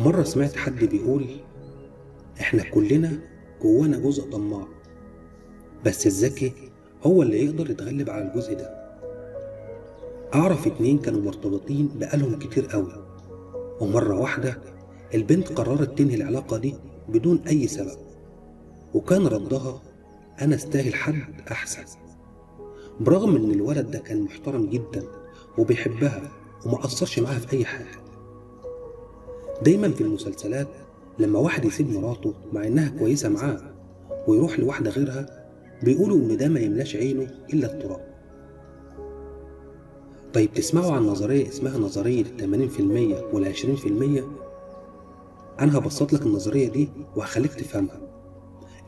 مرة سمعت حد بيقول احنا كلنا جوانا جزء طماع، بس الذكي هو اللي يقدر يتغلب على الجزء ده. اعرف 2 كانوا مرتبطين بقالهم كتير قوي، ومرة واحدة البنت قررت تنهي العلاقة دي بدون اي سبب، وكان ردها انا استاهل حد احسن. برغم ان الولد ده كان محترم جدا وبيحبها وما قصرش معاها في اي حاجة. دايما في المسلسلات لما واحد يسيب مراته مع انها كويسة معاه ويروح لواحدة غيرها، بيقولوا ان ده ما يملاش عينه الا التراب. طيب تسمعوا عن نظرية اسمها نظرية 80% ولا 20%؟ انا هبسط لك النظرية دي وهخليك تفهمها.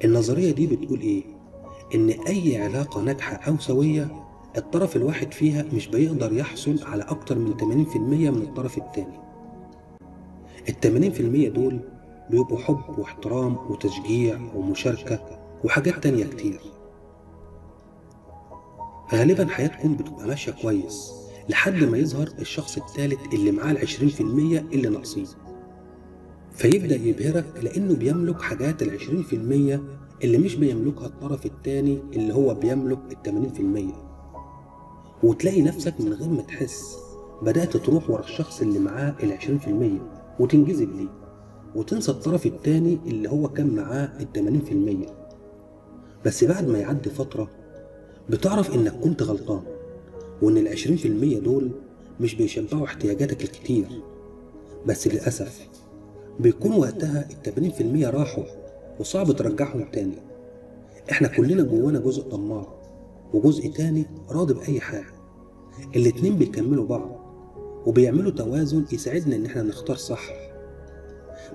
النظرية دي بتقول ايه؟ ان اي علاقة ناجحة او سوية الطرف الواحد فيها مش بيقدر يحصل على اكتر من 80% من الطرف التاني. 80% دول بيبقوا حب واحترام وتشجيع ومشاركة وحاجات تانية كتير. غالبا حياتكم بتبقى ماشية كويس لحد ما يظهر الشخص الثالث اللي معاه 20% اللي ناقصين، فيبدأ يبهرك لأنه بيملك حاجات 20% اللي مش بيملكها الطرف الثاني اللي هو بيملك 80%. وتلاقي نفسك من غير ما تحس بدأت تروح ورا الشخص اللي معاه 20% وتنجذب ليه، وتنسى الطرف الثاني اللي هو كان معاه 80%. بس بعد ما يعدي فترة بتعرف إنك كنت غلطان، وإن 20% دول مش بيشبعوا احتياجاتك الكتير. بس للأسف بيكون وقتها 80% راحوا وصعب ترجعهم تاني. احنا كلنا جوانا جزء طماع وجزء تاني راضي بأي حاجة. الاتنين بيكملوا بعض وبيعملوا توازن يساعدنا إن احنا نختار صح.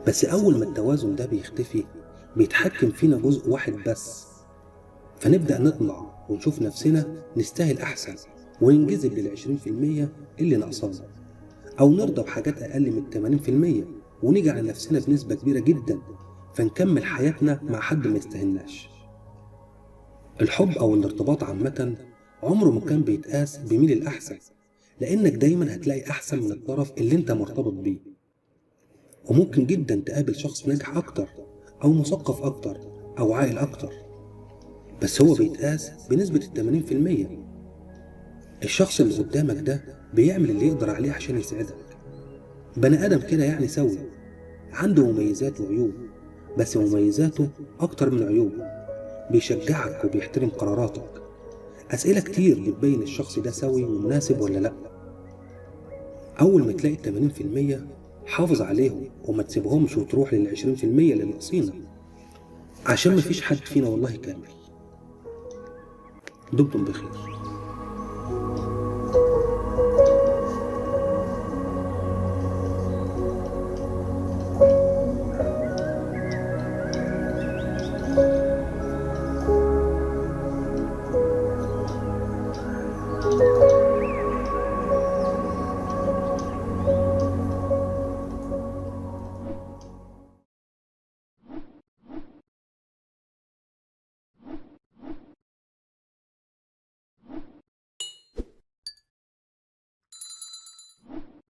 بس أول ما التوازن ده بيختفي بيتحكم فينا جزء واحد بس، فنبدأ نطمع ونشوف نفسنا نستاهل أحسن وننجذب لل20% اللي ناقصانا، أو نرضى بحاجات أقل من 80% ونيجي على نفسنا بنسبة كبيرة جدا، فنكمل حياتنا مع حد ما يستاهلناش. الحب أو الارتباط عامة عمره ما كان بيتقاس بمين الأحسن، لأنك دايما هتلاقي أحسن من الطرف اللي أنت مرتبط بيه. وممكن جدا تقابل شخص ناجح أكتر أو مثقف أكتر أو عاقل أكتر، بس هو بيتقاس بنسبة 80%. الشخص اللي قدامك ده بيعمل اللي يقدر عليه عشان يسعدك. بني آدم كده يعني سوي، عنده مميزات وعيوب، بس مميزاته أكتر من عيوبه. بيشجعك وبيحترم قراراتك. أسئلة كتير بتبين الشخص ده سوي ومناسب ولا لأ. أول ما تلاقي 80% حافظ عليهم وما تسيبهمش وتروح لل20% اللي ناقصينك، عشان مفيش حد فينا والله كامل. دمتم بخير.